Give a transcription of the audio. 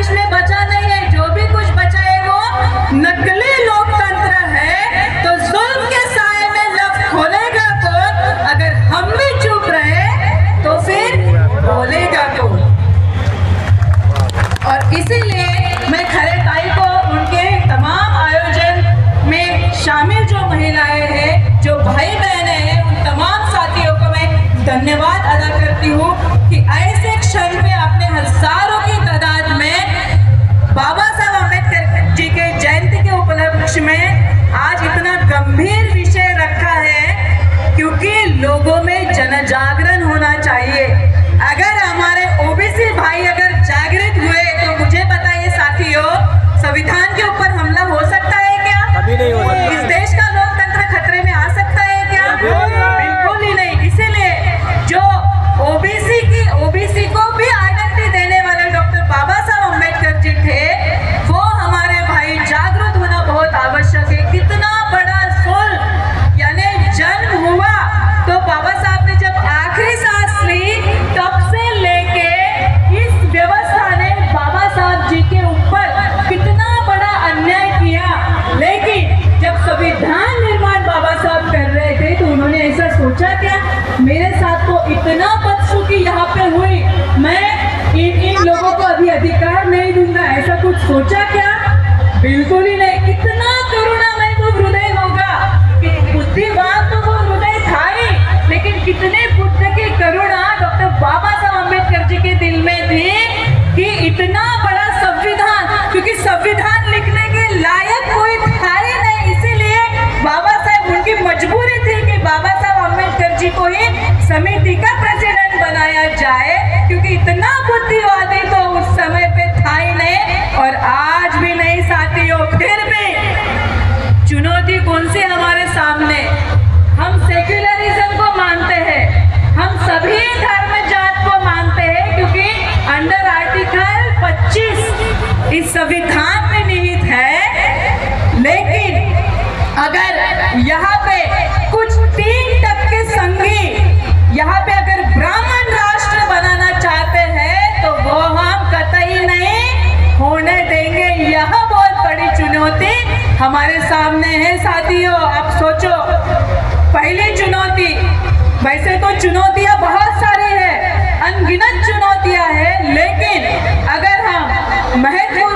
देश में बचा नहीं है, जो भी कुछ बचा है वो नकली लोकतंत्र है। तो जुल्म के साए में लफ्ज खोलेगा कौन? अगर हम भी चुप रहे तो फिर बोलेगा कौन? और इसीलिए मैं खरे ताई को उनके तमाम आयोजन में शामिल जो महिलाएं हैं, जो भाई बहनें हैं, उन तमाम साथियों को मैं धन्यवाद अदा करती हूँ कि ऐसे क्षण में अपने हजारों की तादाद में बाबा साहब अम्बेडकर जी के जयंती के उपलक्ष्य में आज इतना गंभीर विषय रखा है, क्योंकि लोगों में जन जागरण होना चाहिए। अगर हमारे ओबीसी भाई अगर जागृत हुए तो मुझे बताइए साथियों, संविधान के ऊपर हमला हो सकता है क्या? कभी नहीं हो सकता। इस देश का लोकतंत्र खतरे में आ सकता है क्या? बिल्कुल ही नहीं। इसीलिए जो ओबीसी को भी आइडेंटिटी देने वाले डॉक्टर बाबा साहब अम्बेडकर जी थे, वो हमारे भाई जागरूक होना बहुत आवश्यक है। कितना बड़ा जुल्म यानी जन्म हुआ तो बाबा साहब ने जब आखिरी सांस ली तब से लेके इस व्यवस्था ने बाबा साहब जी के ऊपर कितना बड़ा अन्याय किया। लेकिन जब संविधान निर्माण बाबा साहब कर रहे थे तो उन्होंने ऐसा सोचा क्या, मेरे साथ तो इतना बदसलूकी यहाँ पे हुई, मैं इन लोगों को अभी अधिकार नहीं दूंगा, ऐसा कुछ सोचा क्या? बिल्कुल ही नहीं। कितना करुणामय वो हृदय होगा, बुद्धिवान तो वो हृदय था ही, लेकिन कितने बुद्ध की करुणा डॉक्टर बाबा साहब अम्बेडकर जी के दिल में थी कि इतना बड़ा संविधान, क्योंकि संविधान लिखने के लायक कोई था ही नहीं, इसीलिए बाबा साहब उनकी मजबूरी थी कि बाबा साहब अम्बेडकर जी को ही समिति का प्रेसिडेंट बनाया जाए, क्योंकि इतना बुद्धिवादी तो उस समय पे था ही नहीं और आज भी नहीं साथियों। फिर भी चुनौती कौन सी हमारे सामने? हम सेक्युलरिज्म को मानते हैं, हम सभी धर्म जात को मानते हैं, क्योंकि अंडर आर्टिकल 25 इस संविधान में निहित है। लेकिन अगर यहाँ पे कुछ 3% संघी यहाँ पे अगर ब्राह्मण राष्ट्र बनाना चाहते हैं तो वो हम कतई नहीं होने देंगे। यह बहुत बड़ी चुनौती हमारे सामने है साथियों। आप सोचो, पहली चुनौती, वैसे तो चुनौतियां बहुत सारी है, अनगिनत चुनौतियां हैं, लेकिन अगर हम महत्व